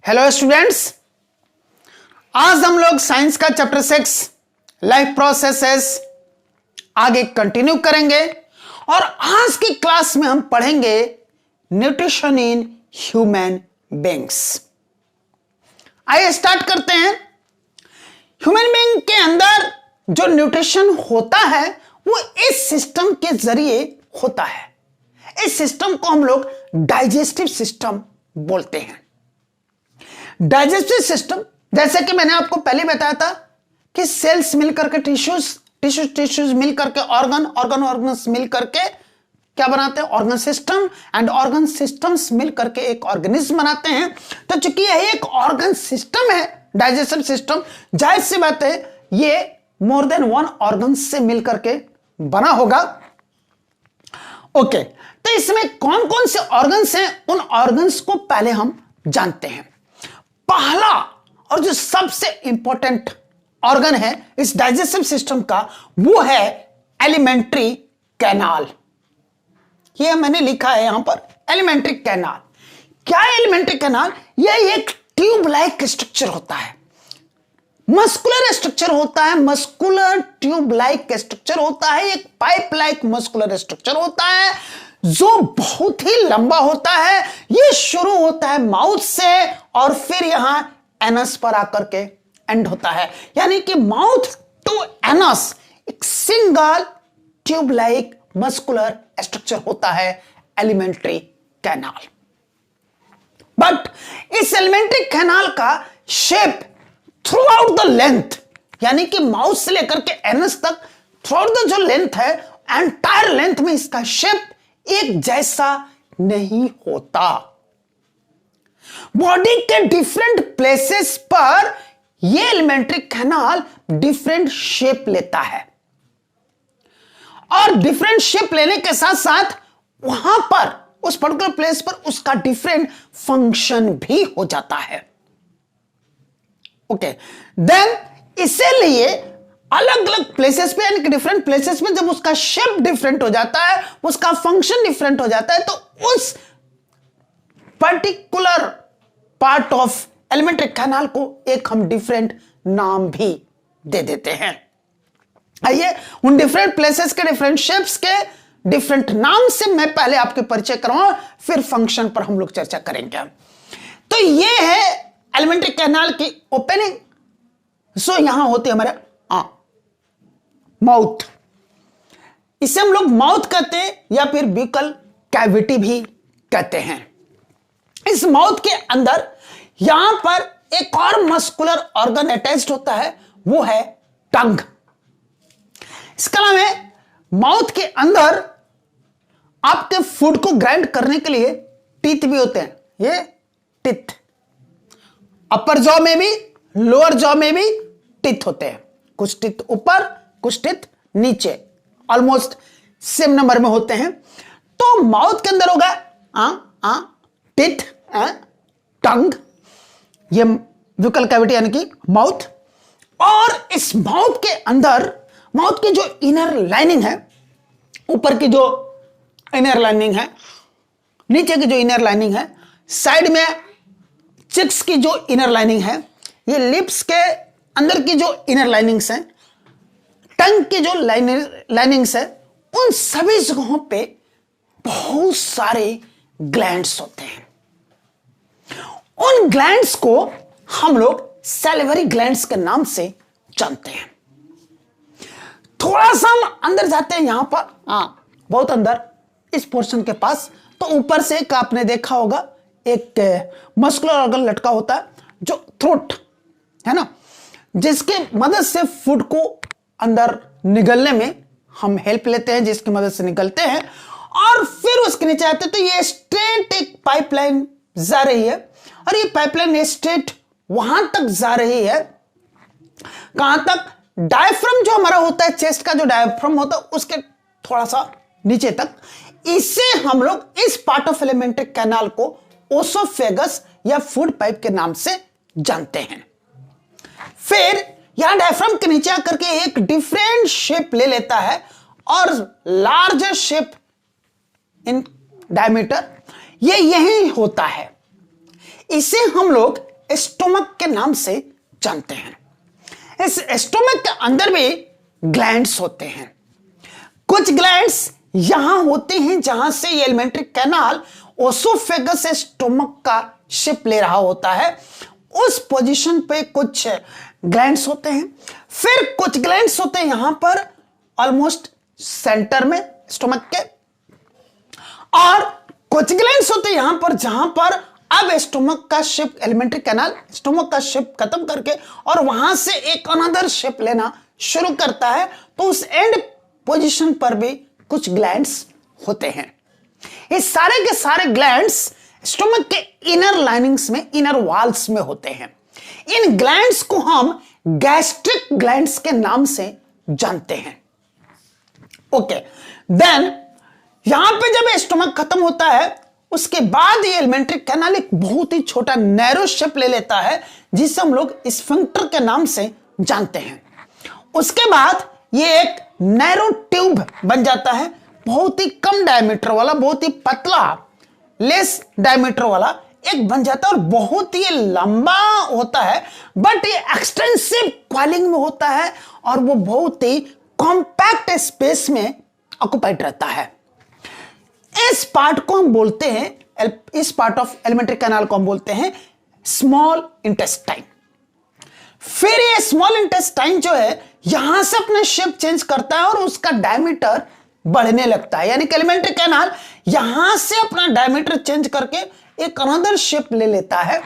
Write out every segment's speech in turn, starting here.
Hello students, आज हम लोग साइंस का चैप्टर 6 लाइफ प्रोसेसेस आगे कंटिन्यू करेंगे और आज की क्लास में हम पढ़ेंगे न्यूट्रिशन इन ह्यूमन बीइंग्स। आइए स्टार्ट करते हैं। ह्यूमन बीइंग के अंदर जो न्यूट्रिशन होता है वो इस सिस्टम के जरिए होता है। इस सिस्टम को हम लोग डाइजेस्टिव सिस्टम बोलते हैं। डाइजेस्टिव सिस्टम, जैसे कि मैंने आपको पहले बताया था कि सेल्स मिलकर के टिश्यूज मिलकर के ऑर्गन्स मिलकर के क्या बनाते हैं, organ system, and organ systems मिलकर के एक ऑर्गेनिज्म बनाते हैं। तो चूंकि यह एक ऑर्गन सिस्टम है, डाइजेस्टिव सिस्टम, जाहिर सी बात है ये मोर देन वन ऑर्गन से मिलकर के बना होगा। ओके, तो इसमें कौन कौन से ऑर्गन्स हैं, उन ऑर्गन्स को पहले हम जानते हैं। पहला और जो सबसे इंपॉर्टेंट ऑर्गन है इस डाइजेस्टिव सिस्टम का, वो है एलिमेंट्री कैनाल। ये मैंने लिखा है यहां पर, एलिमेंट्री कैनाल। क्या है एलिमेंट्री कैनाल? यह एक ट्यूब लाइक स्ट्रक्चर होता है, मस्कुलर स्ट्रक्चर होता है, मस्कुलर ट्यूब लाइक स्ट्रक्चर होता है, एक पाइप लाइक मस्कुलर स्ट्रक्चर होता है जो बहुत ही लंबा होता है। यह शुरू होता है माउथ से और फिर यहां एनस पर आकर के एंड होता है, यानी कि माउथ टू एनस एक single tube like muscular structure होता है एलिमेंट्री कैनाल। बट इस एलिमेंट्री कैनाल का shape through out the length, यानी कि माउथ से लेकर के एनस तक थ्रू आउट द जो लेंथ है, एंटायर लेंथ में इसका शेप एक जैसा नहीं होता। बॉडी के डिफरेंट प्लेसेस पर यह एलिमेंट्री कैनाल डिफरेंट शेप लेता है और डिफरेंट शेप लेने के साथ साथ वहां पर उस पर्टिकुलर प्लेस पर उसका डिफरेंट फंक्शन भी हो जाता है। ओके, देन इसीलिए अलग अलग प्लेसेस पे, यानी कि डिफरेंट प्लेसेस में जब उसका शेप डिफरेंट हो जाता है, उसका फंक्शन डिफरेंट हो जाता है, तो उस particular part of alimentary canal को एक हम डिफरेंट नाम भी दे देते हैं। आइए उन डिफरेंट प्लेसेस के, डिफरेंट शेप्स के डिफरेंट नाम से मैं पहले आपके परिचय कराऊं, फिर फंक्शन पर हम लोग चर्चा करेंगे। तो ये है एलिमेंट्री कैनाल की ओपनिंग। सो यहां होती है हमारे माउथ, इसे हम लोग माउथ कहते हैं या फिर ब्यूकल कैविटी भी कहते हैं। इस माउथ के अंदर यहां पर एक और मस्कुलर ऑर्गन अटैच्ड होता है, वो है टंग। इसका नाम है, माउथ के अंदर आपके फूड को ग्राइंड करने के लिए टीथ भी होते हैं। ये टीथ अपर जॉ में भी, लोअर जॉ में भी टीथ होते हैं, कुछ टीथ ऊपर कुछ टीथ नीचे, ऑलमोस्ट सेम नंबर में होते हैं। तो माउथ के अंदर होगा टीथ, टंग, ये ब्यूकल कैविटी यानी कि माउथ। और इस माउथ के अंदर, माउथ की जो इनर लाइनिंग है, ऊपर की जो इनर लाइनिंग है, नीचे की जो इनर लाइनिंग है, साइड में चिक्स की जो इनर लाइनिंग है, ये लिप्स के अंदर की जो इनर लाइनिंग्स हैं, टंग की जो लाइनिंग्स है, उन सभी जगहों पे बहुत सारे ग्लैंड्स होते हैं। उन ग्लैंड्स को हम लोग सैलिवरी ग्लैंड्स के नाम से जानते हैं। थोड़ा सा हम अंदर जाते हैं, यहां पर बहुत अंदर इस पोर्शन के पास, तो ऊपर से एक आपने देखा होगा एक मस्कुलर ऑर्गन लटका होता है जो थ्रोट है ना, जिसके मदद से फूड को अंदर निगलने में हम हेल्प लेते हैं, जिसकी मदद से निकलते हैं और फिर उसके नीचे आते हैं। तो ये स्ट्रेट एक पाइपलाइन जा रही है और ये पाइपलाइन स्ट्रेट वहां तक जा रही है, कहां तक? डायफ्राम जो हमारा होता है, चेस्ट का जो डायफ्राम होता है उसके थोड़ा सा नीचे तक। इसे हम लोग, इस पार्ट ऑफ एलिमेंट्री कैनाल को ओसोफेगस या फूड पाइप के नाम से जानते हैं। फिर यहां डायफ्राम के नीचे आकर के एक डिफरेंट शेप ले लेता है और लार्जर शेप इन डायमीटर ये यही होता है। इसे हम लोग स्टोमक के नाम से जानते हैं। इस स्टोमक के अंदर भी ग्लैंड्स होते हैं। कुछ ग्लैंड्स यहां होते हैं जहां से ये एलिमेंट्री कैनाल ओसोफेगस स्टोमक का शेप ले रहा होता है, उस पोजीशन पे कुछ ग्लैंड्स होते हैं। फिर कुछ ग्लैंड्स होते हैं यहां पर ऑलमोस्ट सेंटर में स्टोमक के, और कुछ ग्लैंड्स होते हैं यहां पर जहां पर अब स्टोमक का शेप, एलिमेंट्री कैनाल स्टोमक का शेप खत्म करके और वहां से एक अनदर शेप लेना शुरू करता है, तो उस एंड पोजीशन पर भी कुछ ग्लैंड्स होते हैं। ये सारे के सारे ग्लैंड्स स्टोमक के इनर लाइनिंग्स में, इनर वॉल्स में होते हैं। इन ग्लैंड्स को हम गैस्ट्रिक ग्लैंड्स के नाम से जानते हैं। ओके, देन यहां पे जब स्टोमक खत्म होता है, उसके बाद ये एलिमेंट्री कैनाल एक बहुत ही छोटा नैरो शेप ले लेता है, जिसे हम लोग स्फिंक्टर के नाम से जानते हैं। उसके बाद ये एक नैरो ट्यूब बन जाता है, बहुत ही कम डायमीटर वाला, बहुत ही पतला, लेस डायमीटर वाला एक बन जाता है, और बहुत ही लंबा होता है, बट ये एक्सटेंसिव कॉइलिंग में होता है, और वो बहुत ही कॉम्पैक्ट स्पेस में ऑक्युपाइड रहता है। इस पार्ट को हम बोलते हैं, इस पार्ट ऑफ एलिमेंट्री कैनाल को हम बोलते हैं स्मॉल इंटेस्टाइन। फिर ये स्मॉल इंटेस्टाइन जो है यहां से अपना शेप चेंज करता है और उसका डायमीटर बढ़ने लगता है, यानी कि एलिमेंट्री कैनाल यहां से अपना डायमीटर चेंज करके एक अनदर शेप ले लेता है,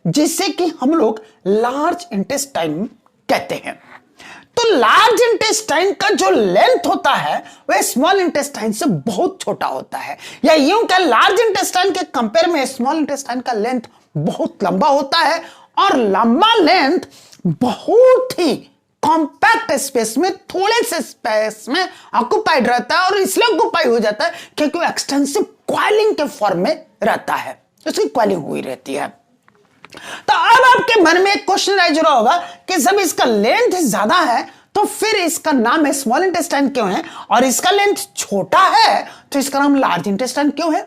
जिसे कि हम लोग लार्ज इंटेस्टाइन कहते हैं। तो लार्ज इंटेस्टाइन का जो लेंथ होता है वह स्मॉल इंटेस्टाइन से बहुत छोटा होता है, या यूं कह लार्ज इंटेस्टाइन के कंपेयर में स्मॉल इंटेस्टाइन का लेंथ बहुत लंबा होता है, और लंबा लेंथ बहुत ही कॉम्पैक्ट स्पेस में, थोड़े से स्पेस में ऑक्युपाइड रहता है, और इसलिए ऑक्युपाई हो जाता है क्योंकि वो एक्सटेंसिव कॉइलिंग के फॉर्म में रहता है, उसकी कॉइलिंग हुई रहती है। तो अब आपके मन में एक क्वेश्चन राइज हो रहा होगा कि जब इसका लेंथ ज्यादा है तो फिर इसका नाम स्मॉल इंटेस्टाइन क्यों है, और इसका लेंथ छोटा है तो इसका नाम लार्ज इंटेस्टाइन क्यों है?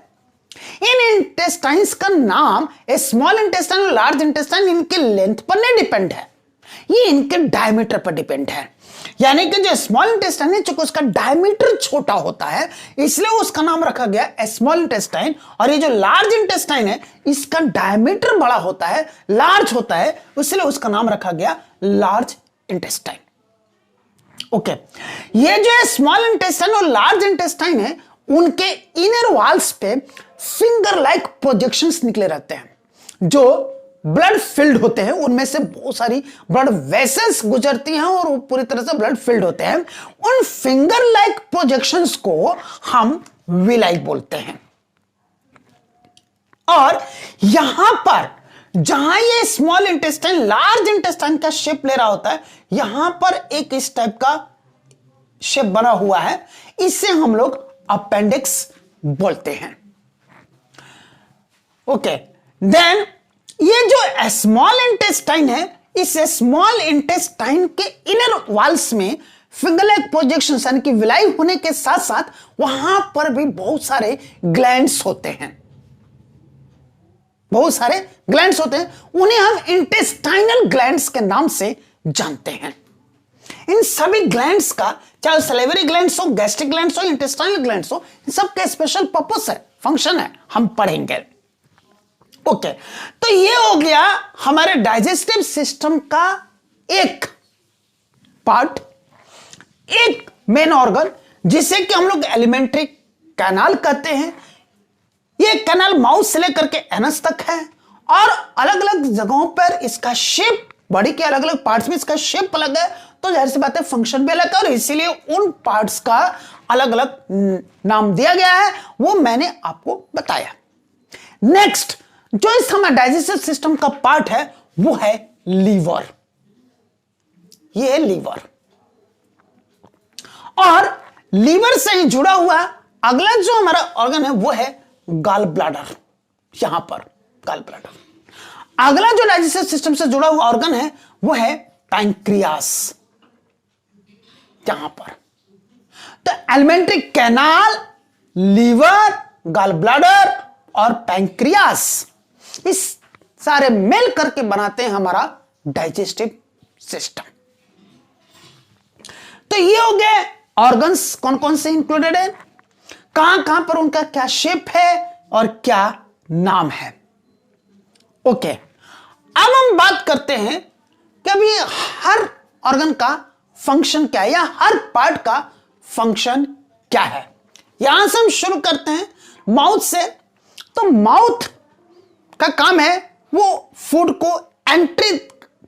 इन इंटेस्टाइन्स का नाम स्मॉल इंटेस्टाइन और लार्ज इंटेस्टाइन इनके लेंथ पर नहीं डिपेंड है, ये इनके डायमीटर पर डिपेंड है। यानी कि जो स्मॉल इंटेस्टाइन है, चूंकि उसका डायमीटर छोटा होता है इसलिए उसका नाम रखा गया स्मॉल इंटेस्टाइन, और ये जो लार्ज इंटेस्टाइन है इसका डायमीटर बड़ा होता है, लार्ज होता है, इसलिए उसका नाम रखा गया लार्ज इंटेस्टाइन। ओके, ये जो स्मॉल इंटेस्टाइन और लार्ज इंटेस्टाइन है उनके इनर वॉल्स पे फिंगर लाइक प्रोजेक्शंस निकले रहते हैं, जो ब्लड फिल्ड होते हैं, उनमें से बहुत सारी ब्लड वेसल्स गुजरती हैं और वो पूरी तरह से ब्लड फिल्ड होते हैं। उन फिंगर लाइक प्रोजेक्शंस को हम विलाई बोलते हैं। और यहां पर जहां ये स्मॉल इंटेस्टाइन लार्ज इंटेस्टाइन का शेप ले रहा होता है, यहां पर एक इस टाइप का शेप बना हुआ है, इसे हम लोग अपेंडिक्स बोलते हैं। ओके, देन ये जो स्मॉल इंटेस्टाइन है, इस स्मॉल इंटेस्टाइन के इनर वॉल्स में फिंगर लाइक प्रोजेक्शंस यानी कि विलाई होने के साथ साथ वहां पर भी बहुत सारे ग्लैंड्स होते हैं, बहुत सारे ग्लैंड्स होते हैं, उन्हें हम इंटेस्टाइनल ग्लैंड्स के नाम से जानते हैं। इन सभी ग्लैंड्स का, चाहे सलेवरी ग्लैंड्स हो, गैस्ट्रिक ग्लैंड्स हो, इंटेस्टाइनल ग्लैंड्स हो, इन सबका स्पेशल पर्पस है, फंक्शन है, हम पढ़ेंगे। ओके, तो ये हो गया हमारे डाइजेस्टिव सिस्टम का एक पार्ट, एक मेन ऑर्गन, जिसे कि हम लोग एलिमेंट्री कैनाल कहते हैं। ये कैनाल माउथ से लेकर के एनस तक है, और अलग अलग जगहों पर इसका शेप, बॉडी के अलग अलग पार्ट्स में इसका शेप अलग है, तो जाहिर सी बात है फंक्शन भी अलग है, और इसीलिए उन पार्ट्स का अलग अलग नाम दिया गया है, वो मैंने आपको बताया। नेक्स्ट जो इस हमारे डाइजेस्टिव सिस्टम का पार्ट है वो है लीवर। ये है लीवर, और लीवर से ही जुड़ा हुआ अगला जो हमारा ऑर्गन है वो है गॉल ब्लैडर। यहां पर गॉल ब्लैडर। अगला जो डाइजेस्टिव सिस्टम से जुड़ा हुआ ऑर्गन है वो है पैंक्रियास, यहां पर। तो alimentary canal, liver, gall bladder और पैंक्रियास, इस सारे मिल करके बनाते हैं हमारा डाइजेस्टिव सिस्टम। तो ये हो गए ऑर्गन्स कौन कौन से इंक्लूडेड है, कहां कहां पर उनका क्या शेप है और क्या नाम है। ओके, अब हम बात करते हैं कि अभी हर ऑर्गन का फंक्शन क्या है या हर पार्ट का फंक्शन क्या है। यहां से हम शुरू करते हैं माउथ से। तो माउथ का काम है वो फूड को एंट्री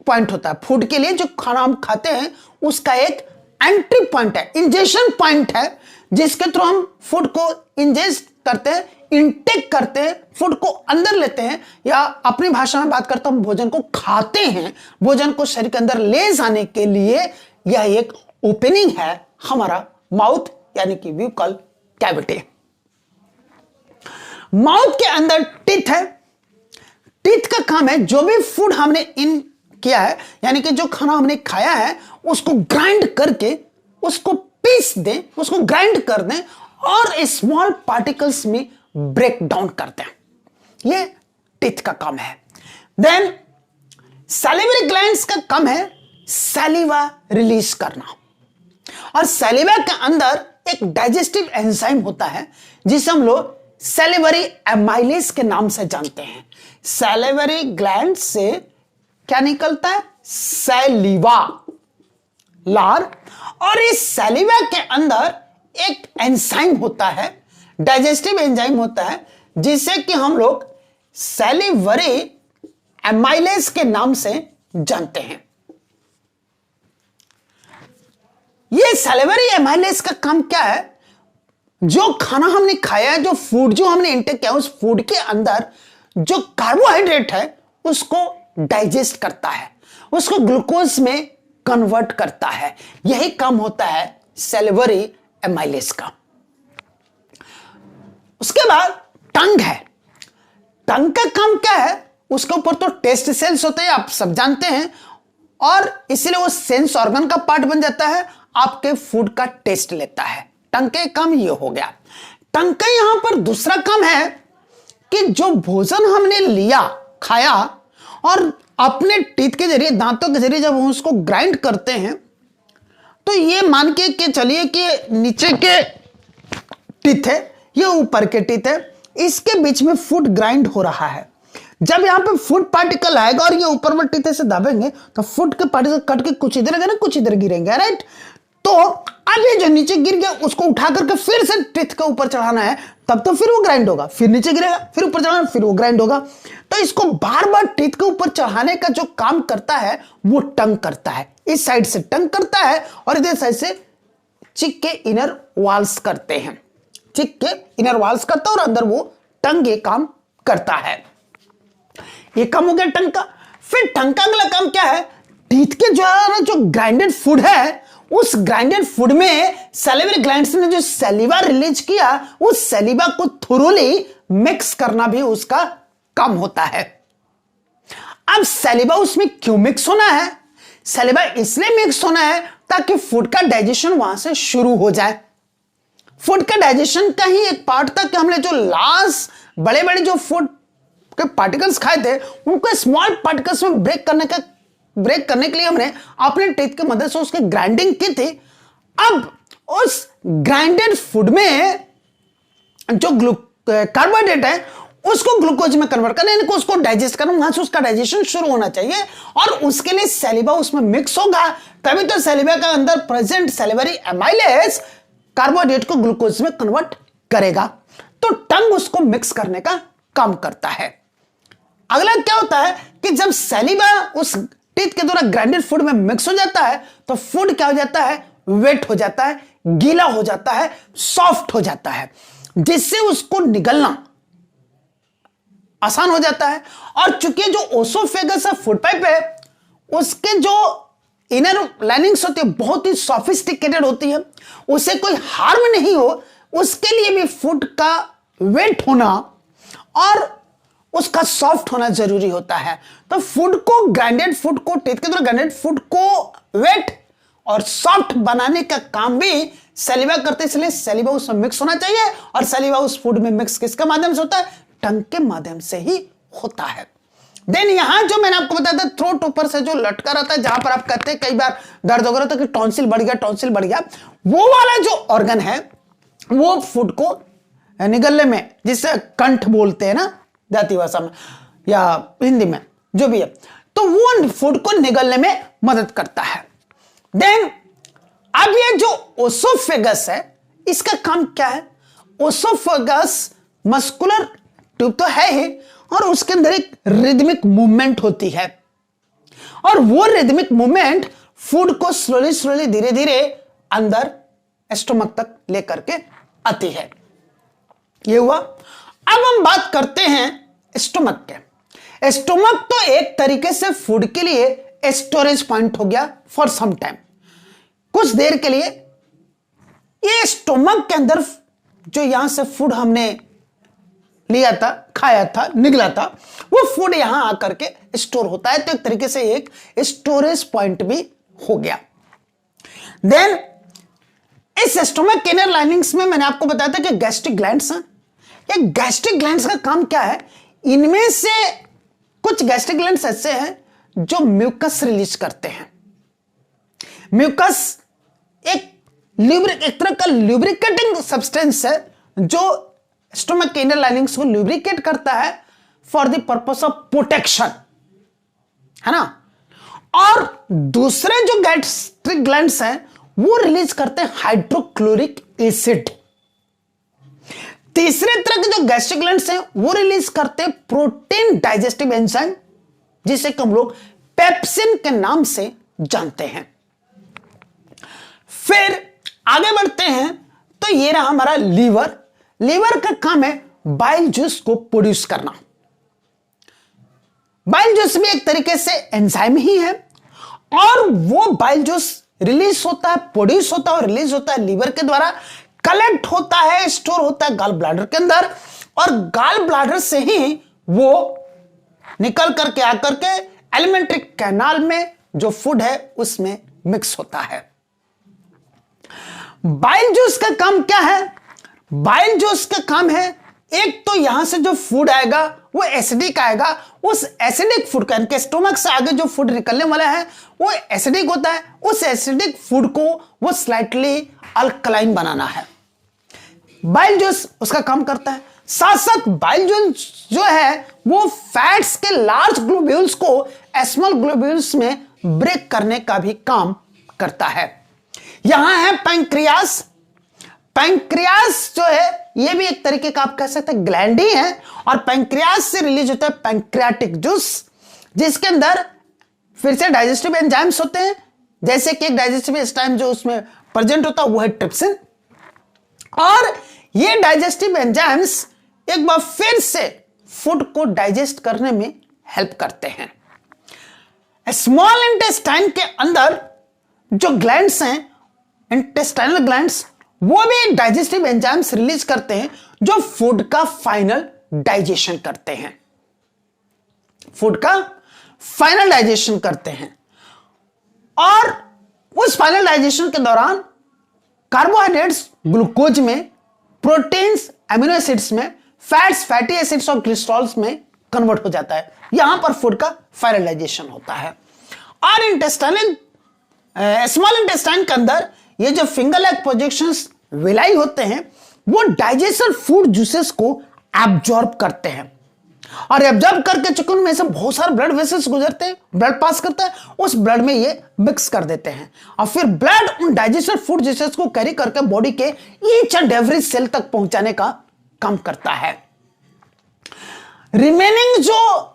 पॉइंट होता है, फूड के लिए जो खाना हम खाते हैं उसका एक एंट्री पॉइंट है, इंजेक्शन पॉइंट है, जिसके थ्रू हम फूड को इंजेस्ट करते हैं, इनटेक करते हैं, फूड को अंदर लेते हैं, या अपनी भाषा में बात करते हैं भोजन को खाते हैं। भोजन को शरीर के अंदर ले जाने के लिए यह एक ओपनिंग है हमारा माउथ, यानी कि ब्यूकल कैविटी। माउथ के अंदर टीथ है। टीथ का काम है जो भी फूड हमने इन किया है, यानी कि जो खाना हमने खाया है उसको ग्राइंड करके उसको पीस दें, उसको ग्राइंड कर दें और स्मॉल पार्टिकल्स में ब्रेक डाउन करते हैं। ये टीथ का काम है। देन सैलिवरी ग्लैंड्स का काम है सैलिवा रिलीज करना, और सैलिवा के अंदर एक डाइजेस्टिव एंजाइम होता है जिसे हम लोग सैलिवरी एमाइलेज के नाम से जानते हैं। सैलिवरी ग्लैंड से क्या निकलता है, सैलिवा, लार, और इस सैलिवा के अंदर एक एंजाइम होता है, डाइजेस्टिव एंजाइम होता है, जिसे कि हम लोग सैलिवरी एमाइलेज के नाम से जानते हैं। ये सैलिवरी एमाइलेज का काम क्या है, जो खाना हमने खाया है, जो फूड जो हमने इंटेक किया, उस फूड के अंदर जो कार्बोहाइड्रेट है उसको डाइजेस्ट करता है, उसको ग्लूकोज में कन्वर्ट करता है। यही काम होता है सैलिवरी एमाइलेज का। उसके बाद टंग है। टंग का काम क्या है, उसके ऊपर तो टेस्ट सेल्स होते हैं, आप सब जानते हैं, और इसीलिए वो सेंस ऑर्गन का पार्ट बन जाता है, आपके फूड का टेस्ट लेता है। टंग का काम ये हो गया। टंग का यहां पर दूसरा काम है कि जो भोजन हमने लिया, खाया, और अपने टीथ के जरिए, दांतों के जरिए जब हम उसको ग्राइंड करते हैं, तो ये मान के चलिए कि नीचे के टीथ है, ये ऊपर के टीथ है, इसके बीच में फूड ग्राइंड हो रहा है। जब यहां पे फूड पार्टिकल आएगा और ये ऊपर में टीथ से दबाएंगे तो फूड के पार्टिकल कट के कुछ इधर गए ना, कुछ इधर गिरेंगे, राइट। तो अब ये जो नीचे गिर गया उसको उठा करके फिर से टीथ के ऊपर चढ़ाना है, तब तो फिर वो ग्राइंड होगा, फिर नीचे गिरेगा, फिर ऊपर चढ़ाना, फिर वो ग्राइंड होगा। तो इसको बार बार टीथ के ऊपर चढ़ाने का जो काम करता है वो टंग करता है। इस साइड से टंग करता है और इधर साइड से चिक के इनर वॉल्स करते हैं, चिक के इनर वॉल्स करता है और अंदर वो टंग ये काम करता है। ये काम हो गया टंग का। फिर टंग का अगला काम क्या है, टीथ के जो ग्राइंडेड फूड है, उस ग्राइंडेड फूड में सैलिवरी ग्लैंड्स ने जो सैलिवा रिलीज किया, उस सैलिवा को थोरोली मिक्स करना भी उसका काम होता है। अब सैलिवा उसमें क्यों मिक्स होना है, सैलिवा इसलिए मिक्स होना है ताकि फूड का डाइजेशन वहां से शुरू हो जाए। फूड का डाइजेशन का ही एक पार्ट था कि हमने जो लास्ट बड़े बड़े जो फूड के पार्टिकल्स खाए थे उनको स्मॉल पार्टिकल्स में ब्रेक करने के लिए हमने अपने टीथ की मदद से उसकी ग्राइंडिंग की थी। अब उस ग्राइंडेड फूड में जो कार्बोहाइड्रेट है उसको ग्लूकोज में कन्वर्ट करना, यानी कि उसको डाइजेस्ट करना, वहां से उसका डाइजेशन शुरू होना चाहिए, और उसके लिए सैलिवा उसमें मिक्स होगा, तभी तो सैलिवा का अंदर प्रेजेंट सैलिवरी एमाइलेज कार्बोहाइड्रेट को ग्लूकोज में कन्वर्ट करेगा। तो टंग उसको मिक्स करने का काम करता है। अगला क्या होता है कि जब सैलिवा उस टीथ के द्वारा ग्राइंडेड फूड में मिक्स हो जाता है तो फूड क्या हो जाता है, वेट हो जाता है, गीला हो जाता है, सॉफ्ट हो जाता है, जिससे उसको निगलना आसान हो जाता है। और चूंकि जो ओसोफेगस फूड पाइप है उसके जो इनर लाइनिंग्स होती है बहुत ही सोफिस्टिकेटेड होती है, उसे कोई हार्म नहीं हो, उसके लिए भी फूड का वेट होना और उसका सॉफ्ट होना जरूरी होता है। तो फूड को ग्राइंडेड फूड को टीथ के द्वारा ग्राइंडेड फूड को वेट और सॉफ्ट बनाने का काम भी सैलिवा करते, इसलिए सैलिवा उसमें मिक्स होना चाहिए, और सैलिवा उस फूड में मिक्स किसके माध्यम से होता है, टंग के माध्यम से ही होता है। देन यहां जो मैंने आपको बताया था थ्रोट ऊपर से जो लटका रहता है, जहां पर आप कहते हैं कई बार दर्द हो रहा था कि टॉन्सिल बढ़ गया, टॉन्सिल बढ़ गया, वो वाला जो ऑर्गन है वो फूड को निगलने में, जिसे कंठ बोलते हैं ना जाति भाषा में या हिंदी में जो भी है, तो वो फूड को निगलने में मदद करता है। देन अब ये जो ओसोफेगस है इसका काम क्या है? ओसोफेगस मस्कुलर ट्यूब तो है ही, और उसके अंदर एक रिदमिक मूवमेंट होती है, और वो रिदमिक मूवमेंट फूड को स्लोली स्लोली धीरे धीरे अंदर स्टोमक तक लेकर के आती है। ये हुआ। अब हम बात करते हैं स्टोमक के। स्टोमक तो एक तरीके से फूड के लिए स्टोरेज पॉइंट हो गया फॉर सम टाइम, कुछ देर के लिए। ये स्टोमक के अंदर जो यहां से फूड हमने लिया था, खाया था, निकला था, वो फूड यहां आकर के स्टोर होता है, तो एक तरीके से एक स्टोरेज पॉइंट भी हो गया। देन इस स्टोमक के इनर लाइनिंग्स में मैंने आपको बताया था कि गैस्ट्रिक ग्लैंड्स हैं। ये गैस्ट्रिक ग्लैंड्स का काम क्या है? इनमें से कुछ गैस्ट्रिक ग्लैंड्स ऐसे हैं जो म्यूकस रिलीज करते हैं। म्यूकस एक तरह का ल्यूब्रिकेटिंग सब्सटेंस है जो स्टोमक के इनर लाइनिंग्स को ल्यूब्रिकेट करता है for the purpose of protection, है ना। और दूसरे जो गैस्ट्रिक ग्लैंड्स हैं वो रिलीज करते हैं हाइड्रोक्लोरिक एसिड। तीसरे तरह के जो गैस्ट्रिक ग्लैंड्स हैं वो रिलीज करते हैं प्रोटीन डाइजेस्टिव एंजाइम, जिसे हम लोग पेप्सिन के नाम से जानते हैं। फिर आगे बढ़ते हैं तो ये रहा हमारा लीवर। लीवर का काम है बाइल जूस को प्रोड्यूस करना। बाइल जूस भी एक तरीके से एंजाइम ही है, और वो बाइल जूस रिलीज होता है, प्रोड्यूस होता है और रिलीज होता है लीवर के द्वारा, कलेक्ट होता है, स्टोर होता है गाल ब्लैडर के अंदर, और गाल ब्लैडर से ही वो निकल करके आकर के एलिमेंट्री कैनाल में जो फूड है उसमें मिक्स होता है। बाइल जूस का काम क्या है? बाइल जूस का काम है एक तो यहां से जो फूड आएगा वो एसिडिक आएगा, उस एसिडिक फूड का, इनके स्टोमक से आगे जो फूड निकलने वाला है वो एसिडिक होता है, उस एसिडिक फूड को वो स्लाइटली अल्कलाइन बनाना है। बाइल जूस उसका काम करता है। साथ साथ बाइल जूस जो है वो फैट्स के लार्ज ग्लोब्यूल्स को स्मॉल ग्लोब्यूल्स में ब्रेक करने का भी काम करता है। यहां है पैंक्रियास। पैंक्रियास जो है ये भी एक तरीके का आप कह सकते हैं ग्लैंड ही है, और पैंक्रियास से रिलीज होता है पैंक्रियाटिक जूस, जिसके अंदर फिर से डाइजेस्टिव एंजाइम्स होते हैं, जैसे कि एक डाइजेस्टिव एंजाइम जो उसमें प्रेजेंट होता है वो है ट्रिप्सिन, और ये डाइजेस्टिव एंजाइम्स एक बार फिर से फूड को डाइजेस्ट करने में हेल्प करते हैं। स्मॉल इंटेस्टाइन के अंदर जो ग्लैंड्स हैं, इंटेस्टाइनल ग्लैंड्स, वो भी डाइजेस्टिव एंजाइम्स रिलीज करते हैं जो फूड का फाइनल डाइजेशन करते हैं, फूड का फाइनल डाइजेशन करते हैं। और उस फाइनल डाइजेशन के दौरान कार्बोहाइड्रेट्स ग्लूकोज में, प्रोटीन्स एमिनो एसिड्स में, फैट्स फैटी एसिड्स और ग्लिसरॉल्स में कन्वर्ट हो जाता है। यहां पर फूड का फाइनल डाइजेशन होता है। और इंटेस्टाइनल स्मॉल इंटेस्टाइन के अंदर ये जो फिंगर लाइक प्रोजेक्शंस विलाई होते हैं वो डाइजेशन फूड जूसेस को एब्जॉर्ब करते हैं, और एब्जॉर्ब करके चूंकि उनमें से बहुत सारे ब्लड वेसल्स गुजरते हैं, ब्लड पास करता है, उस ब्लड में ये मिक्स कर देते हैं, और फिर ब्लड उन डाइजेशन फूड जूसेस को कैरी करके बॉडी के ईच एंड एवरी सेल तक पहुंचाने का काम करता है। रिमेनिंग जो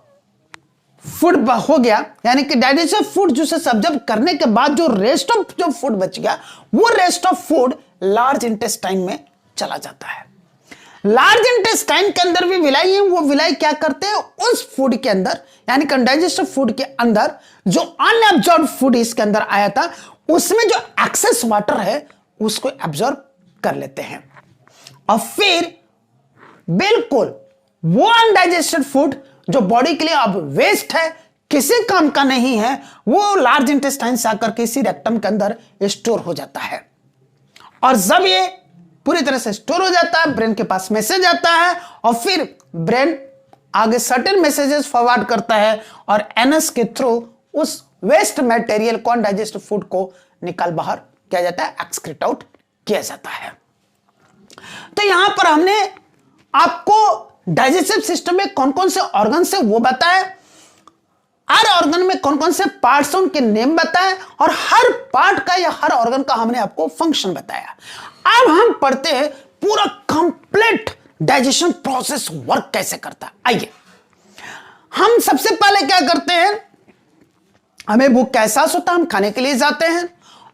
फूड हो गया, यानी कि डाइजेशन फूड जूसेस अब्जॉर्ब करने के बाद जो रेस्ट ऑफ जो फूड बच गया, वो rest of food large intestine में चला जाता है। लार्ज इंटेस्टाइन के अंदर भी विलाई है, वो विलाई क्या करते हैं उस फूड के अंदर, यानी कि डाइजेस्टिव फूड के अंदर जो अनएब्जॉर्ब फूड इसके अंदर आया था उसमें जो एक्सेस वाटर है उसको एब्जॉर्ब कर लेते हैं, और फिर बिल्कुल वो अनडाइजेस्टेड फूड जो बॉडी के लिए अब वेस्ट है, किसी काम का नहीं है, वो लार्ज इंटेस्टाइन से आकर के इसी रेक्टम के अंदर स्टोर हो जाता है। और जब ये पूरी तरह से स्टोर हो जाता है, ब्रेन के पास मैसेज आता है, और फिर ब्रेन आगे सर्टेन मैसेजेस फॉरवर्ड करता है और एनस के थ्रू उस वेस्ट मटेरियल को, अनडाइजेस्ट फूड को निकाल बाहर किया जाता है, एक्सक्रीट आउट किया जाता है। तो यहां पर हमने आपको डाइजेस्टिव सिस्टम में कौन कौन से ऑर्गन से वो बताया, हर ऑर्गन में कौन कौन से पार्ट्स हैं उनके नेम बताए, और हर पार्ट का या हर ऑर्गन का हमने आपको फंक्शन बताया। अब हम पढ़ते हैं पूरा कंप्लीट डाइजेशन प्रोसेस वर्क कैसे करता है। आइए हम सबसे पहले क्या करते हैं, हमें भूख का एहसास होता है, हम खाने के लिए जाते हैं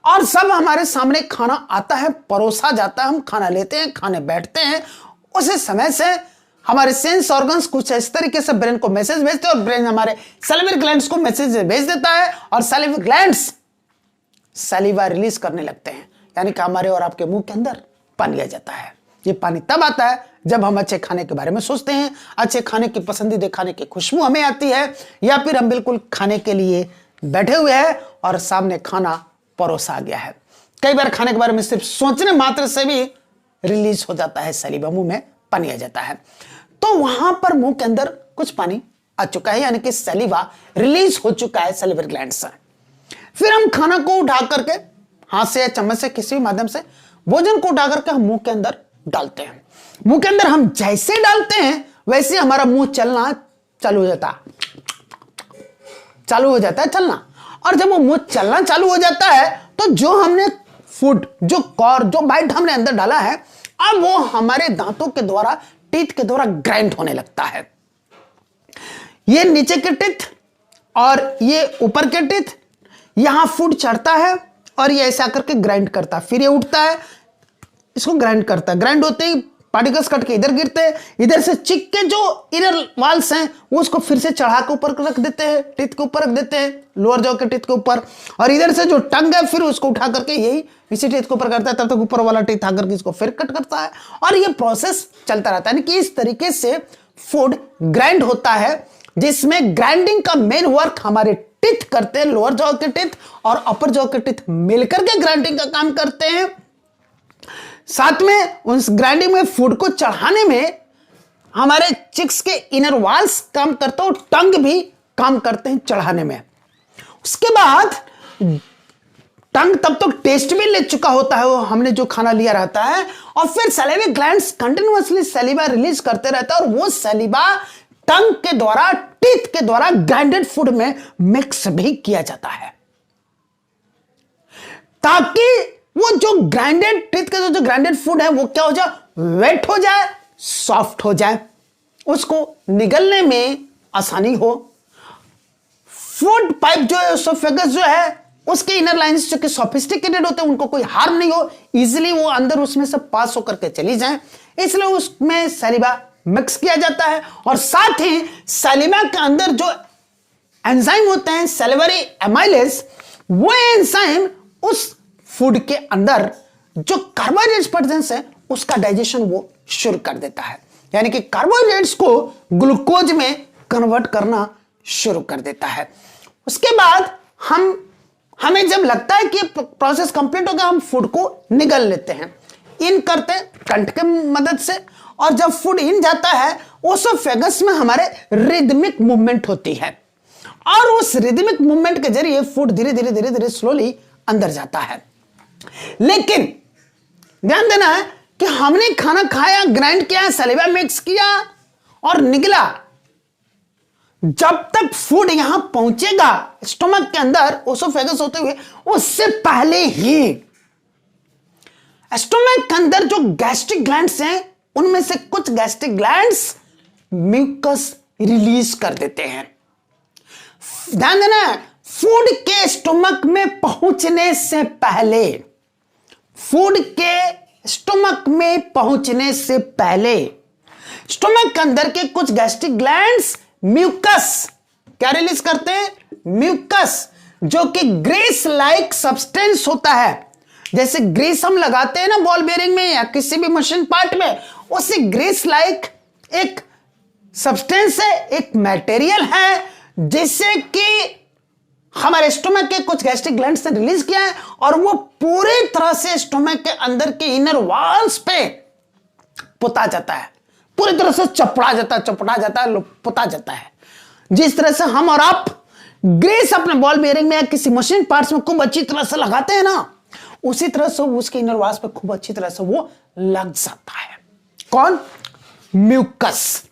और सब हमारे सामने खाना आता है, परोसा जाता है, हम खाना लेते हैं, खाने बैठते हैं। उसी समय से हमारे सेंस ऑर्गन्स कुछ इस तरीके से ब्रेन को मैसेज भेजते हैं और ब्रेन हमारे सैलिवरी ग्लैंड्स को मैसेज भेज देता है और सैलिवरी ग्लैंड्स सैलिवा रिलीज करने लगते हैं, यानी कि हमारे और आपके मुंह के अंदर पानी आ जाता है। ये पानी तब आता है जब हम अच्छे खाने के बारे में सोचते हैं, अच्छे खाने की पसंदीदा खाने की खुशबू हमें आती है, या फिर हम बिल्कुल खाने के लिए बैठे हुए हैं और सामने खाना परोसा गया है। कई बार खाने के बारे में सिर्फ सोचने मात्र से भी रिलीज हो जाता है सैलिवा, मुंह में पानी आ जाता है। तो वहां पर मुंह के अंदर कुछ पानी आ चुका है, यानी कि सैलिवा रिलीज हो चुका है सैलिवरी ग्लैंड से। फिर हम खाना को उठा करके हाथ से या चम्मच से किसी भी माध्यम से भोजन को उठा करके हम मुंह के अंदर डालते हैं। मुंह के अंदर हम जैसे डालते हैं वैसे हमारा मुंह चलना चालू हो जाता है चलना। और जब वो मुंह चलना चालू हो जाता है तो जो हमने फूड, जो बाइट हमने अंदर डाला है, अब वो हमारे दांतों के द्वारा, टीथ के द्वारा ग्राइंड होने लगता है। ये नीचे के टीथ और ये ऊपर के टीथ, यहां फूड चढ़ता है और ये ऐसा करके ग्राइंड करता है, फिर ये उठता है, इसको ग्राइंड करता है। ग्राइंड होते ही पार्टिकल्स कट के इधर गिरते हैं, इधर से चिक के जो इनर वाल्स हैं वो उसको फिर से चढ़ा के ऊपर रख देते हैं, टीथ के ऊपर रख देते हैं, लोअर जॉ के टीथ के ऊपर, और इधर से जो टंग है फिर उसको उठा करके यही इसी टीथ के ऊपर करता है, तब तक ऊपर वाला टीथ आकर के इसको फिर कट करता है, और ये प्रोसेस चलता रहता है। यानी कि इस तरीके से फूड ग्राइंड होता है, जिसमें ग्राइंडिंग का मेन वर्क हमारे टीथ करते हैं, लोअर जॉ के टीथ और अपर जॉ के टीथ मिलकर के ग्राइंडिंग का काम करते हैं। साथ में उस ग्राइंडिंग में फूड को चढ़ाने में हमारे चिक्स के इनर वाल्स काम करते हैं और टंग भी काम करते हैं चढ़ाने में। उसके बाद टंग तब तक टेस्ट भी ले चुका होता है, वो हमने जो खाना लिया रहता है, और फिर सैलिवरी ग्लैंड्स कंटिन्यूअसली सैलिवा रिलीज करते रहता है और वो सैलिवा टंग के द्वारा, टीथ के द्वारा ग्राइंडेड फूड में मिक्स भी किया जाता है, ताकि वो जो ग्राइंडेड टीथ का जो ग्राइंडेड फूड है वो क्या हो जाए, वेट हो जाए, सॉफ्ट हो जाए, उसको निगलने में आसानी हो। फूड पाइप जो है, एसोफेगस जो है, उसके इनर लाइंस जो कि सोफिस्टिकेटेड होते हैं, उनको कोई हार्म नहीं हो, इजीली वो अंदर उसमें से पास होकर के चली जाए, इसलिए उसमें सैलिवा मिक्स किया जाता है। और साथ ही सैलिवा के अंदर जो एंजाइम होते हैं, सैलिवरी एमाइलेज, वो एंजाइम उस फूड के अंदर जो कार्बोहाइड्रेट्स प्रेजेंस है उसका डाइजेशन वो शुरू कर देता है, यानी कि कार्बोहाइड्रेट्स को ग्लूकोज में कन्वर्ट करना शुरू कर देता है। उसके बाद हमें जब लगता है कि प्रोसेस कंप्लीट हो गया, हम फूड को निगल लेते हैं, इन करते कंठ के मदद से, और जब फूड इन जाता है ओसोफेगस में हमारे रिदमिक मूवमेंट होती है, और उस रिदमिक मूवमेंट के जरिए फूड धीरे धीरे धीरे धीरे स्लोली अंदर जाता है। लेकिन ध्यान देना है कि हमने खाना खाया, ग्राइंड किया, सैलिवा मिक्स किया और निगला, जब तक फूड यहां पहुंचेगा स्टोमक के अंदर ओसोफेगस होते हुए, उससे पहले ही स्टोमक के अंदर जो गैस्ट्रिक ग्लैंड्स हैं उनमें से कुछ गैस्ट्रिक ग्लैंड्स म्यूकस रिलीज कर देते हैं। ध्यान देना है, फूड के स्टोमक में पहुंचने से पहले, फूड के स्टोमक में पहुंचने से पहले स्टोमक के अंदर के कुछ गैस्ट्रिक ग्लैंड्स म्यूकस क्या रिलीज करते हैं, म्यूकस, जो कि ग्रेस लाइक सब्सटेंस होता है। जैसे ग्रेस हम लगाते हैं ना बॉल बेयरिंग में या किसी भी मशीन पार्ट में, उससे ग्रेस लाइक एक सब्सटेंस है, एक मटेरियल है, जिससे कि हमारे स्टोमक के कुछ गैस्ट्रिक ग्लैंड्स ने रिलीज किया है, और वो पूरी तरह से स्टोमक के अंदर के इनर वॉल्स पे पुता जाता है, पूरी तरह से चपड़ा जाता है, पुता जाता है। जिस तरह से हम और आप ग्रीस अपने बॉल बेयरिंग में या किसी मशीन पार्ट्स में खूब अच्छी तरह से लगाते हैं ना, उसी तरह से उसके इनर वॉल्स पे खूब अच्छी तरह से वो लग जाता है। कौन? म्यूकस।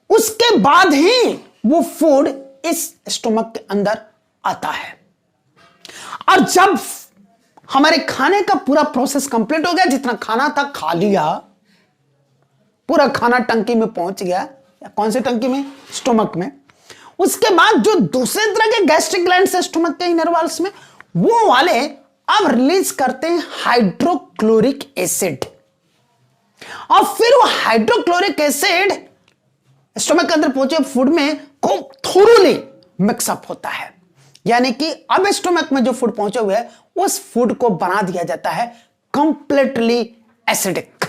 उसके बाद ही वो फूड इस स्टोमक के अंदर आता है। और जब हमारे खाने का पूरा प्रोसेस कंप्लीट हो गया, जितना खाना था खा लिया, पूरा खाना टंकी में पहुंच गया, या कौन सी टंकी में? स्टोमक में। उसके बाद जो दूसरे तरह के गैस्ट्रिक ग्लैंड्स है स्टोमक के इनर वॉल्स में, वो वाले अब रिलीज करते हैं हाइड्रोक्लोरिक एसिड। और फिर वो हाइड्रोक्लोरिक एसिड स्टोमक के अंदर पहुंचे फूड में खूब थोरोली मिक्सअप होता है। यानी कि अब स्टोमक में जो फूड पहुंचे हुए है, उस फूड को बना दिया जाता है कंप्लीटली एसिडिक।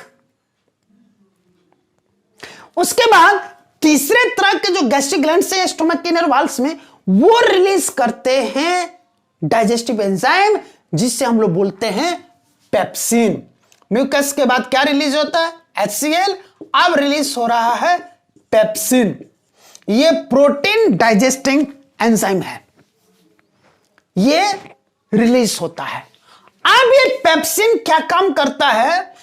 उसके बाद तीसरे तरह के जो गैस्ट्रिक ग्लैंड्स हैं स्टोमक के इनर वॉल्स में, वो रिलीज करते हैं डाइजेस्टिव एंजाइम, जिससे हम लोग बोलते हैं पेप्सिन। म्यूकस के बाद क्या रिलीज होता है? HCl। अब रिलीज हो रहा है पेप्सिन। ये प्रोटीन डाइजेस्टिंग एंजाइम है, ये रिलीज होता है। अब ये पेप्सिन क्या काम करता है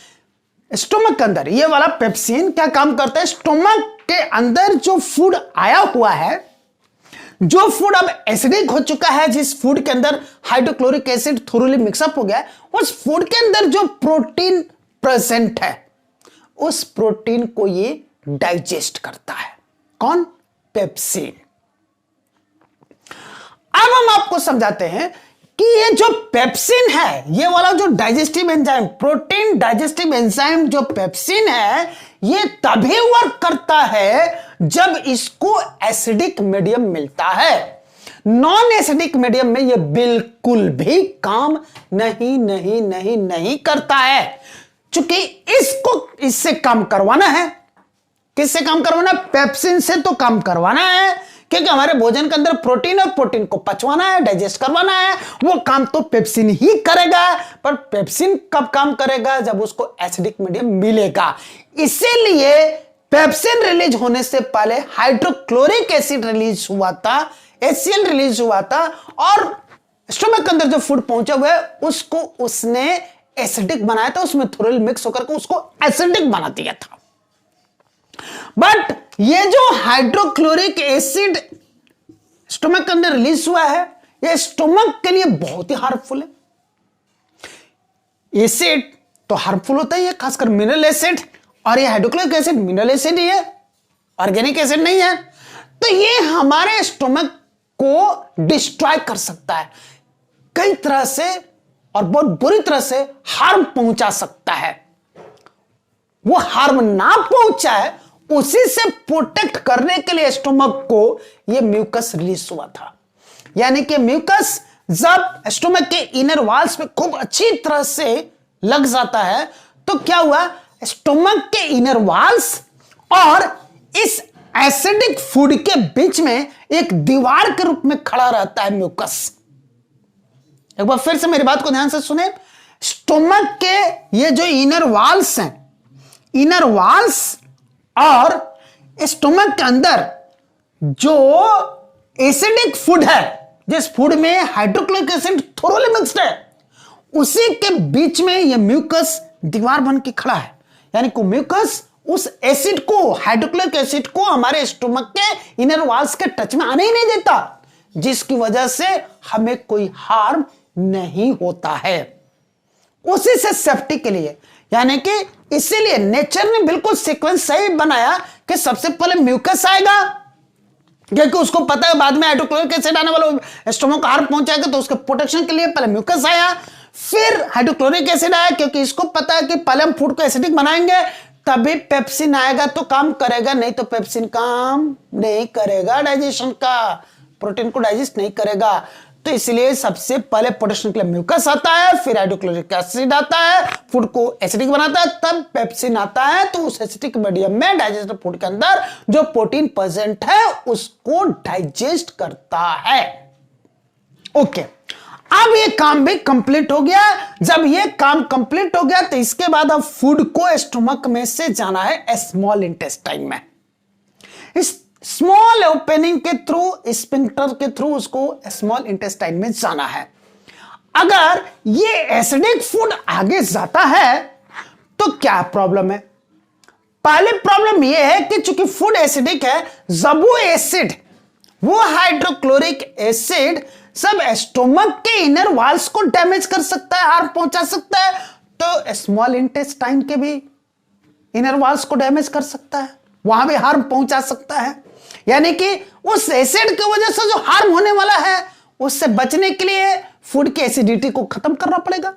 स्टोमक के अंदर? ये वाला पेप्सिन क्या काम करता है? स्टोमक के अंदर जो फूड आया हुआ है, जो फूड अब एसिडिक हो चुका है, जिस फूड के अंदर हाइड्रोक्लोरिक एसिड थोरोली मिक्सअप हो गया है, उस फूड के अंदर जो प्रोटीन प्रेजेंट है, उस प्रोटीन को ये डाइजेस्ट करता है। कौन? पेप्सिन। अब हम आपको समझाते हैं कि ये जो पेप्सिन है, ये वाला जो digestive enzyme, protein digestive enzyme जो पेप्सिन है, ये तभी वर्क करता है जब इसको एसिडिक मीडियम मिलता है। नॉन एसिडिक मीडियम में ये बिल्कुल भी काम नहीं करता है। चूंकि इसको इससे काम करवाना है। किससे काम करवाना? पेप्सिन से तो काम करवाना है, क्योंकि हमारे भोजन के अंदर प्रोटीन और प्रोटीन को पचवाना है, डाइजेस्ट करवाना है। वो काम तो पेप्सिन ही करेगा। पर पेप्सिन कब काम करेगा? जब उसको एसिडिक मीडियम मिलेगा। इसीलिए पेप्सिन रिलीज होने से पहले हाइड्रोक्लोरिक एसिड रिलीज हुआ था, HCl रिलीज हुआ था, और स्टोमक के अंदर जो फूड पहुंचा हुआ है उसको उसने एसिडिक बनाया था, उसमें थोड़ी मिक्स होकर के उसको एसिडिक बना दिया था। बट ये जो हाइड्रोक्लोरिक एसिड स्टोमक के अंदर रिलीज हुआ है, ये स्टोमक के लिए बहुत ही हार्मफुल है। एसिड तो हार्मफुल होता ही है, खासकर मिनरल एसिड, और ये हाइड्रोक्लोरिक एसिड मिनरल एसिड ही है, ऑर्गेनिक एसिड नहीं है। तो ये हमारे स्टोमक को डिस्ट्रॉय कर सकता है कई तरह से, और बहुत बुरी तरह से हार्म पहुंचा सकता है। वो हार्म ना पहुंचाए, उसी से प्रोटेक्ट करने के लिए स्टोमक को ये म्यूकस रिलीज हुआ था। यानी कि म्यूकस जब स्टोमक के इनर वॉल्स पे खूब अच्छी तरह से लग जाता है, तो क्या हुआ? स्टोमक के इनर वॉल्स और इस एसिडिक फूड के बीच में एक दीवार के रूप में खड़ा रहता है म्यूकस। एक बार फिर से मेरी बात को ध्यान से सुने। स्टोमक के ये जो इनर वॉल्स हैं, इनर वॉल्स और स्टोमक के अंदर जो एसिडिक फूड है, जिस फूड में हाइड्रोक्लोरिक एसिड थोरोली मिक्स्ड है, उसी के बीच में यह म्यूकस दीवार बन के खड़ा है। यानी कि म्यूकस उस एसिड को, हाइड्रोक्लोरिक एसिड को हमारे स्टोमक के इनर वॉल्स के टच में आने ही नहीं देता, जिसकी वजह से हमें कोई हार्म नहीं होता है। उसी से सेफ्टी के लिए, यानी कि इसीलिए नेचर ने बिल्कुल सीक्वेंस सही बनाया कि सबसे पहले म्यूकस आएगा, क्योंकि उसको पता है बाद में हाइड्रोक्लोरिक एसिड आने वाला स्टोमक को हार्म पहुंचाएगा, तो उसके प्रोटेक्शन के लिए पहले म्यूकस आया, फिर हाइड्रोक्लोरिक एसिड आया, क्योंकि इसको पता है कि पहले हम फूड को एसिडिक बनाएंगे तभी पेप्सिन आएगा तो काम करेगा, नहीं तो पेप्सिन काम नहीं करेगा, डाइजेशन का, प्रोटीन को डाइजेस्ट नहीं करेगा। तो इसलिए सबसे पहले प्रोटेक्शन के लिए म्यूकस आता है, फिर हाइड्रोक्लोरिक एसिड आता है, फूड को एसिडिक बनाता है, तब पेप्सिन आता है। तो उस एसिडिक मीडियम में डाइजेस्टेड फूड के अंदर जो प्रोटीन प्रेजेंट है उसको डाइजेस्ट करता है। ओके, अब ये काम भी कंप्लीट हो गया। जब ये काम कंप्लीट हो गया तो इसके बाद अब फूड को स्टमक में से जाना है स्मॉल इंटेस्टाइन में। इस स्मॉल ओपनिंग के थ्रू, स्फिंक्टर के थ्रू उसको स्मॉल इंटेस्टाइन में जाना है। अगर ये एसिडिक फूड आगे जाता है तो क्या प्रॉब्लम है? पहली प्रॉब्लम यह है कि चूंकि फूड एसिडिक है, जब वो एसिड, वो हाइड्रोक्लोरिक एसिड सब स्टोमक के इनर वॉल्स को डैमेज कर सकता है, हार्म पहुंचा सकता है, तो स्मॉल इंटेस्टाइन के भी इनर वॉल्स को डैमेज कर सकता है, वहां भी हार्म पहुंचा सकता है। यानी कि उस एसिड की वजह से जो हार्म होने वाला है, उससे बचने के लिए फूड की एसिडिटी को खत्म करना पड़ेगा।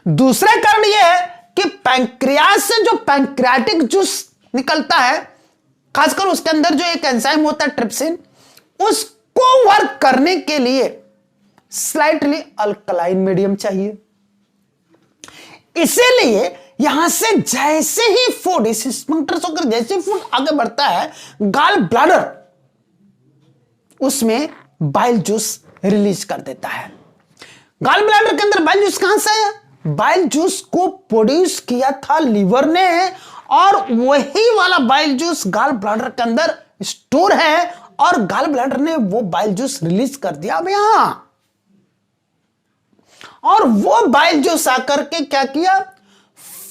दूसरा कारण यह है कि पैंक्रियाज से जो पैंक्रियाटिक जूस निकलता है, खासकर उसके अंदर जो एक एंजाइम होता है ट्रिप्सिन, उसको वर्क करने के लिए स्लाइटली अल्कलाइन मीडियम चाहिए। इसीलिए यहां से जैसे ही फूड, इस स्फिंक्टर से होकर जैसे फूड आगे बढ़ता है, गाल ब्लैडर उसमें बाइल जूस रिलीज कर देता है। गाल ब्लैडर के अंदर बाइल जूस कहां से है? बाइल जूस को प्रोड्यूस किया था लीवर ने, और वही वाला बाइल जूस गाल ब्लैडर के अंदर स्टोर है, और गाल ब्लैडर ने वो बाइल जूस रिलीज कर दिया अब यहां। और वो बाइल जूस आकर के क्या किया?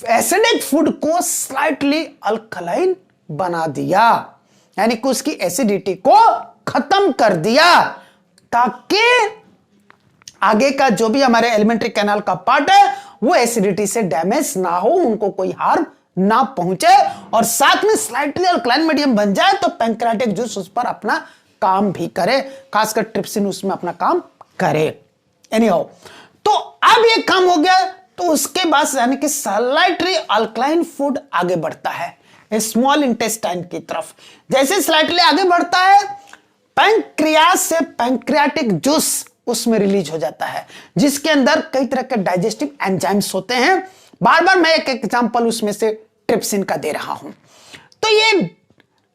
एसिडिक फूड को स्लाइटली अल्कलाइन बना दिया, यानी कि उसकी एसिडिटी को खत्म कर दिया, ताकि आगे का जो भी हमारे एलिमेंट्री कैनाल का पार्ट है वो एसिडिटी से डैमेज ना हो, उनको कोई हार्म ना पहुंचे, और साथ में स्लाइटली अल्कलाइन मीडियम बन जाए तो पैंक्रियाटिक जूस उस पर अपना काम भी करे, खासकर ट्रिप्सिन उसमें अपना काम करे। एनीहाउ, तो अब ये काम हो गया, तो उसके बाद यानी कि स्लाइटली अल्कलाइन फूड आगे बढ़ता है स्मॉल इंटेस्टाइन की तरफ। जैसे स्लाइटली आगे बढ़ता है, पैंक्रियाज से पैंक्रियाटिक जूस उसमें रिलीज हो जाता है, जिसके अंदर कई तरह के डाइजेस्टिव एंजाइम्स होते हैं। बार बार मैं एक एग्जांपल उसमें से ट्रिप्सिन का दे रहा हूं। तो ये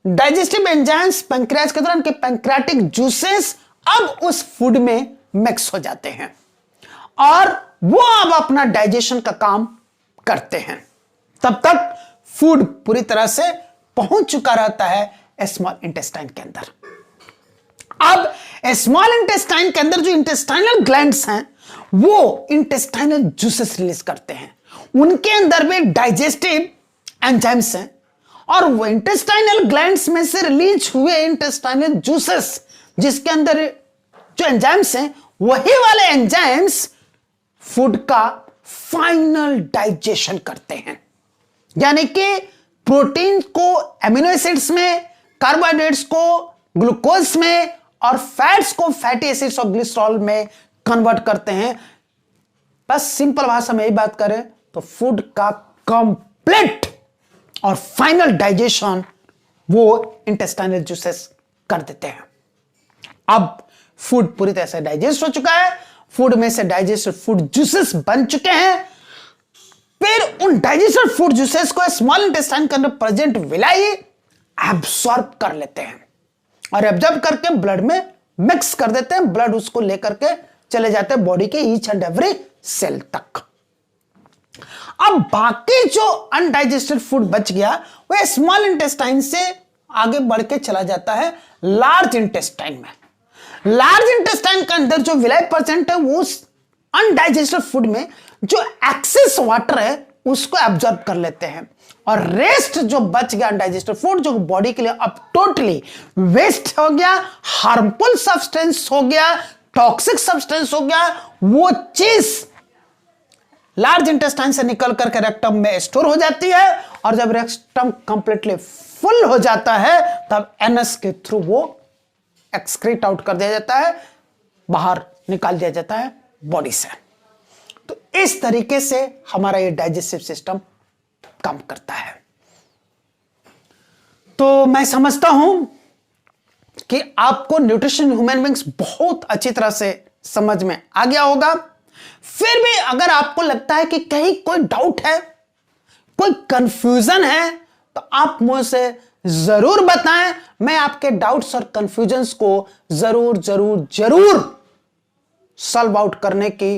डाइजेस्टिव एंजाइम्स पैंक्रियाज के दौरान के पैंक्रियाटिक जूसेस अब उस फूड में मिक्स हो जाते हैं, और वो अब अपना डाइजेशन का काम करते हैं। तब तक फूड पूरी तरह से पहुंच चुका रहता है स्मॉल इंटेस्टाइन के अंदर। अब स्मॉल इंटेस्टाइन के अंदर जो इंटेस्टाइनल ग्लैंड्स हैं, वो इंटेस्टाइनल जूसेस रिलीज करते हैं, उनके अंदर भी डाइजेस्टिव एंजाइम्स हैं, और वो इंटेस्टाइनल ग्लैंड्स में से रिलीज हुए इंटेस्टाइनल जूसेस, जिसके अंदर जो एंजाइम्स हैं, वही वाले एंजाइम्स फूड का फाइनल डाइजेशन करते हैं। यानी कि प्रोटीन को एमिनो एसिड्स में, कार्बोहाइड्रेट्स को ग्लूकोज में, और फैट्स को फैटी एसिड्स और ग्लिसरॉल में कन्वर्ट करते हैं। बस सिंपल भाषा में यही बात करें तो फूड का कंप्लीट और फाइनल डाइजेशन वो इंटेस्टाइनल जूसेस कर देते हैं। अब फूड पूरी तरह से डाइजेस्ट हो चुका है, फूड में से डाइजेस्टेड फूड जूसेस बन चुके हैं। फिर उन डाइजेस्टेड फूड जूसेस को स्मॉल इंटेस्टाइन के अंदर प्रेजेंट विलाई एब्सॉर्ब कर लेते हैं, और एब्जॉर्ब करके ब्लड में मिक्स कर देते हैं। ब्लड उसको लेकर के चले जाते हैं बॉडी के ईच एंड एवरी सेल तक। अब बाकी जो अनडाइजेस्टेड फूड बच गया, वह स्मॉल इंटेस्टाइन से आगे बढ़ के चला जाता है लार्ज इंटेस्टाइन में। लार्ज इंटेस्टाइन के अंदर जो विलाई परसेंट है, वो अनडाइजेस्टेड फूड में जो एक्सेस वाटर है उसको एब्जॉर्ब कर लेते हैं, और रेस्ट जो बच गया अनडाइजेस्टेड फूड, जो बॉडी के लिए अब टोटली वेस्ट हो गया, हार्मफुल सब्सटेंस हो गया, टॉक्सिक सब्सटेंस हो गया, वो चीज लार्ज इंटेस्टाइन से निकल करके रेक्टम में स्टोर हो जाती है, और जब रेक्टम कंप्लीटली फुल हो जाता है तब एनस के थ्रू वो एक्सक्रीट आउट कर दिया जाता है, बाहर निकाल दिया जाता है बॉडी से। तो इस तरीके से हमारा ये डाइजेस्टिव सिस्टम काम करता है। तो मैं समझता हूं कि आपको न्यूट्रिशन ह्यूमन बींग्स बहुत अच्छी तरह से समझ में आ गया होगा। फिर भी अगर आपको लगता है कि कहीं कोई डाउट है, कोई कंफ्यूजन है, तो आप मुझसे जरूर बताएं। मैं आपके डाउट्स और कंफ्यूजन्स को जरूर जरूर जरूर सॉल्व आउट करने की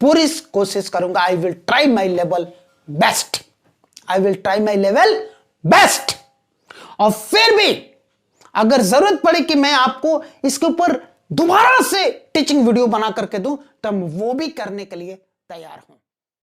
पूरी कोशिश करूंगा। I will try my level best, I will try my level best. और फिर भी अगर जरूरत पड़े कि मैं आपको इसके ऊपर दोबारा से टीचिंग वीडियो बना करके दूं, तो मैं वो भी करने के लिए तैयार हूं।